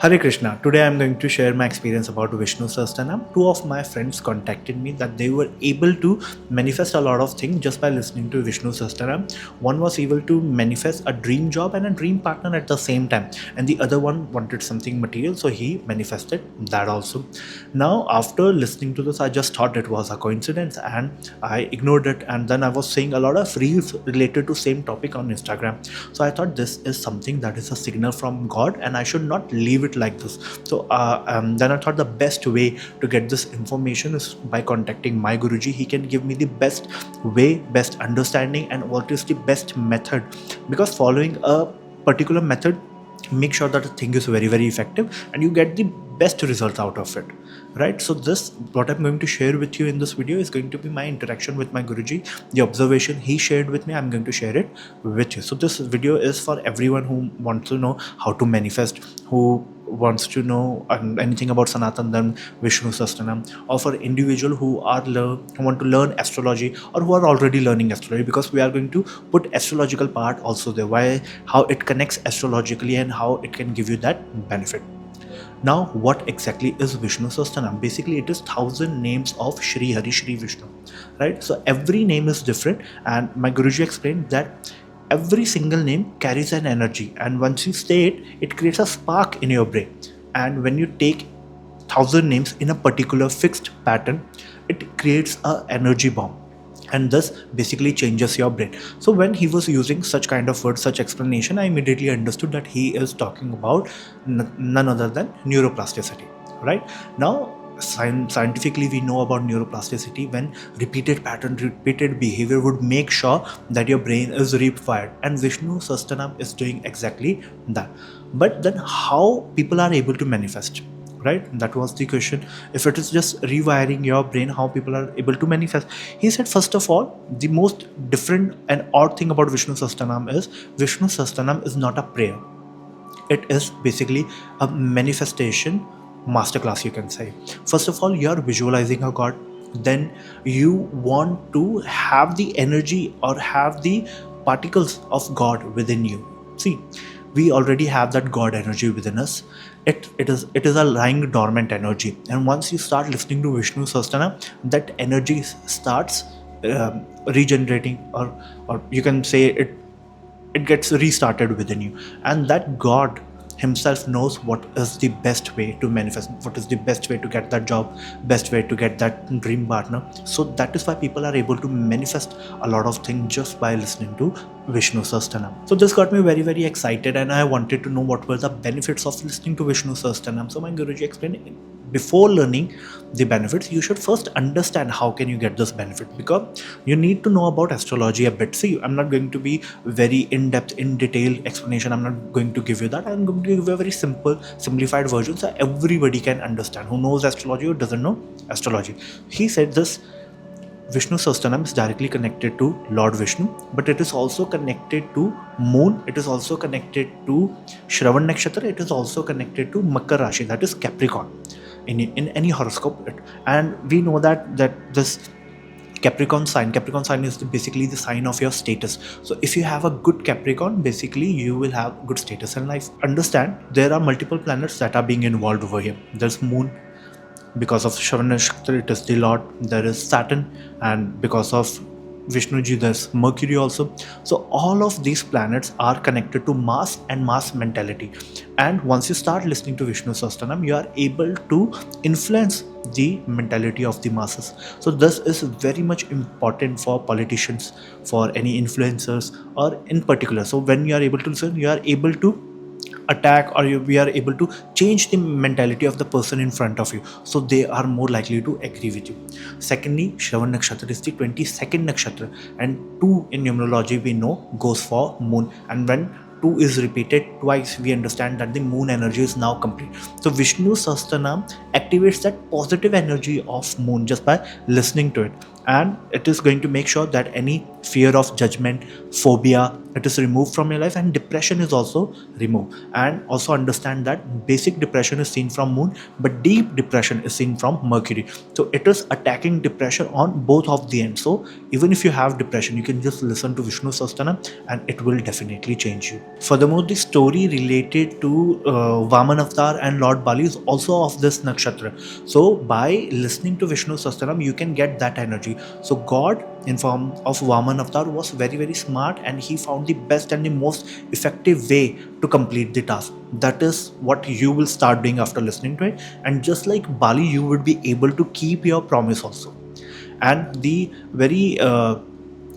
Hare Krishna. Today I am going to share my experience about Vishnu Sahasranam. Two of my friends contacted me that they were able to manifest a lot of things just by listening to Vishnu Sahasranam. One was able to manifest a dream job and a dream partner at the same time, and the other one wanted something material, so he manifested that also. Now, after listening to this, I just thought it was a coincidence and I ignored it. And then I was seeing a lot of reels related to same topic on Instagram. So I thought this is something that is a signal from God, and I should not leave it like this. So then I thought the best way to get this information is by contacting my Guruji. He can give me the best way, best understanding, and what is the best method. Because following a particular method, make sure that the thing is very effective and you get the best results out of it, right? So this, what I'm going to share with you in this video, is going to be my interaction with my Guruji, the observation he shared with me. I'm going to share it with you. So this video is for everyone who wants to know how to manifest, who wants to know anything about Sanatana Dharma, Vishnu Sahasranam, or for individual who want to learn astrology or who are already learning astrology, because we are going to put astrological part also there, why, how it connects astrologically and how it can give you that benefit. Now, what exactly is Vishnu Sahasranam? Basically, it is 1,000 names of Shri Hari, Shri Vishnu, right? So every name is different, and my Guruji explained that every single name carries an energy, and once you say it, it creates a spark in your brain. And when you take 1,000 names in a particular fixed pattern, it creates a energy bomb, and thus basically changes your brain. So when he was using such kind of words, such explanation, I immediately understood that he is talking about none other than neuroplasticity, right? Now, scientifically we know about neuroplasticity, when repeated pattern, repeated behavior would make sure that your brain is rewired, and Vishnu Sahasranam is doing exactly that. But then how people are able to manifest, right? That was the question. If it is just rewiring your brain, how people are able to manifest? He said, first of all, the most different and odd thing about Vishnu Sahasranam is Vishnu Sahasranam is not a prayer. It is basically a manifestation masterclass, you can say. First of all, you are visualizing a god, then you want to have the energy or have the particles of God within you. See, we already have that God energy within us. It is a lying dormant energy, and once you start listening to Vishnu Sahasranam, that energy starts regenerating, or you can say it gets restarted within you, and that God himself knows what is the best way to manifest, what is the best way to get that job, best way to get that dream partner. So that is why people are able to manifest a lot of things just by listening to Vishnu Sahasranam. So this got me very excited, and I wanted to know what were the benefits of listening to Vishnu Sahasranam. So my Guruji explained, before learning the benefits, you should first understand how can you get this benefit, because you need to know about astrology a bit. See, I'm not going to be very in-depth, in detail explanation. I'm not going to give you that. I'm going to give you a very simple, simplified version so everybody can understand, who knows astrology or doesn't know astrology. He said this: Vishnu Sahasranam is directly connected to Lord Vishnu, but it is also connected to Moon. It is also connected to Shravan Nakshatra. It is also connected to Makar Rashi, that is Capricorn, in any horoscope. And we know that this Capricorn sign is basically the sign of your status. So if you have a good Capricorn, basically you will have good status in life. Understand, there are multiple planets that are being involved over here. There's Moon, because of Shravan Nakshatra, it is the Lord. There is Saturn, and because of Vishnu ji, there's Mercury also. So all of these planets are connected to mass and mass mentality. And once you start listening to Vishnu Sahasranam, you are able to influence the mentality of the masses. So this is very much important for politicians, for any influencers, or in particular. So when you are able to listen, you are able to attack, or we are able to change the mentality of the person in front of you, so they are more likely to agree with you. Secondly, Shravan Nakshatra is the 22nd nakshatra, and 2 in numerology we know goes for Moon, and when 2 is repeated twice, we understand that the Moon energy is now complete. So Vishnu Sahasranam activates that positive energy of Moon just by listening to it, and it is going to make sure that any fear of judgment, phobia, it is removed from your life, and depression is also removed. And also understand that basic depression is seen from moon, but deep depression is seen from Mercury. So it is attacking depression on both of the ends. So even if you have depression, you can just listen to Vishnu Sahasranam and it will definitely change you. Furthermore, the story related to Vaman Avatar and Lord Bali is also of this nakshatra. So by listening to Vishnu Sahasranam, you can get that energy. So God in form of Vaman Avatar was very, very smart, and he found the best and the most effective way to complete the task. That is what you will start doing after listening to it. And just like Bali, you would be able to keep your promise also. And the very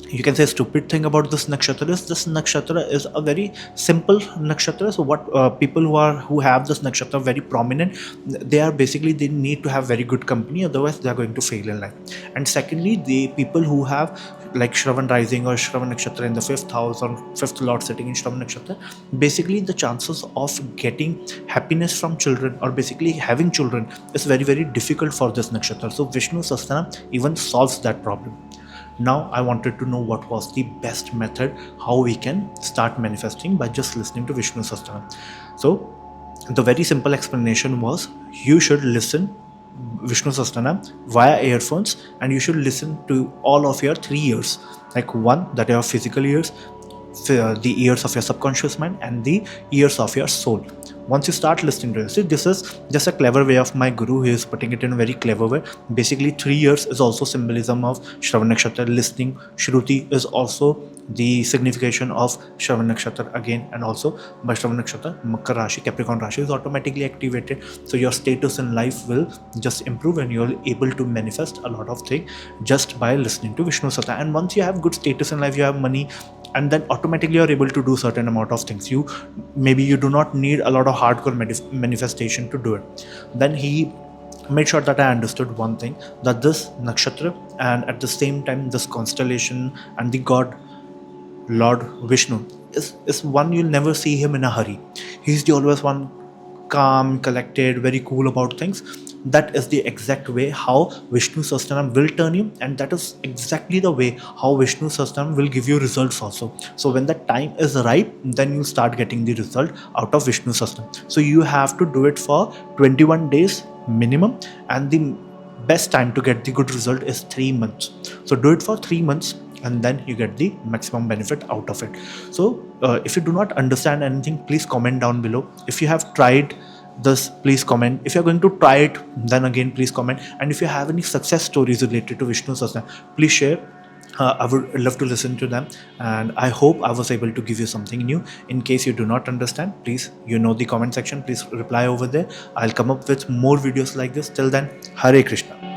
you can say stupid thing about this nakshatra is, this nakshatra is a very simple nakshatra. So what people who have this nakshatra very prominent, they are basically, they need to have very good company, otherwise they are going to fail in life. And secondly, the people who have like Shravan rising or Shravan nakshatra in the 5th house or 5th lord sitting in Shravan nakshatra, basically the chances of getting happiness from children or basically having children is very, very difficult for this nakshatra. So Vishnu Sahasranam even solves that problem. Now I wanted to know what was the best method how we can start manifesting by just listening to Vishnu Sahasranam. So the very simple explanation was, you should listen Vishnu Sahasranam via earphones, and you should listen to all of your 3 ears, like one that are your physical ears, the ears of your subconscious mind, and the ears of your soul. Once you start listening to it, see, this is just a clever way of my guru. He is putting it in a very clever way. Basically 3 years is also symbolism of Shravan nakshatra. Listening, Shruti, is also the signification of Shravan nakshatra again, and also by Shravan nakshatra, Makar Rashi, Capricorn Rashi is automatically activated. So your status in life will just improve, and you're able to manifest a lot of things just by listening to Vishnu Sahasranam. And once you have good status in life, you have money, and then automatically you're able to do certain amount of things. Maybe you do not need a lot of hardcore manifestation to do it. Then he made sure that I understood one thing, that this nakshatra and at the same time this constellation and the god Lord Vishnu is one, you'll never see him in a hurry. He's the always one calm, collected, very cool about things. That is the exact way how Vishnu Sahasranam will turn you, and that is exactly the way how Vishnu Sahasranam will give you results also. So when the time is ripe, then you start getting the result out of Vishnu Sahasranam. So you have to do it for 21 days minimum, and the best time to get the good result is 3 months. So do it for 3 months, and then you get the maximum benefit out of it. So if you do not understand anything, please comment down below. If you have tried this, please comment. If you're going to try it, then again please comment. And if you have any success stories related to Vishnu Sahasranam, please share. I would love to listen to them, and I hope I was able to give you something new. In case you do not understand, please, the comment section, please reply over there. I'll come up with more videos like this. Till then, Hare Krishna.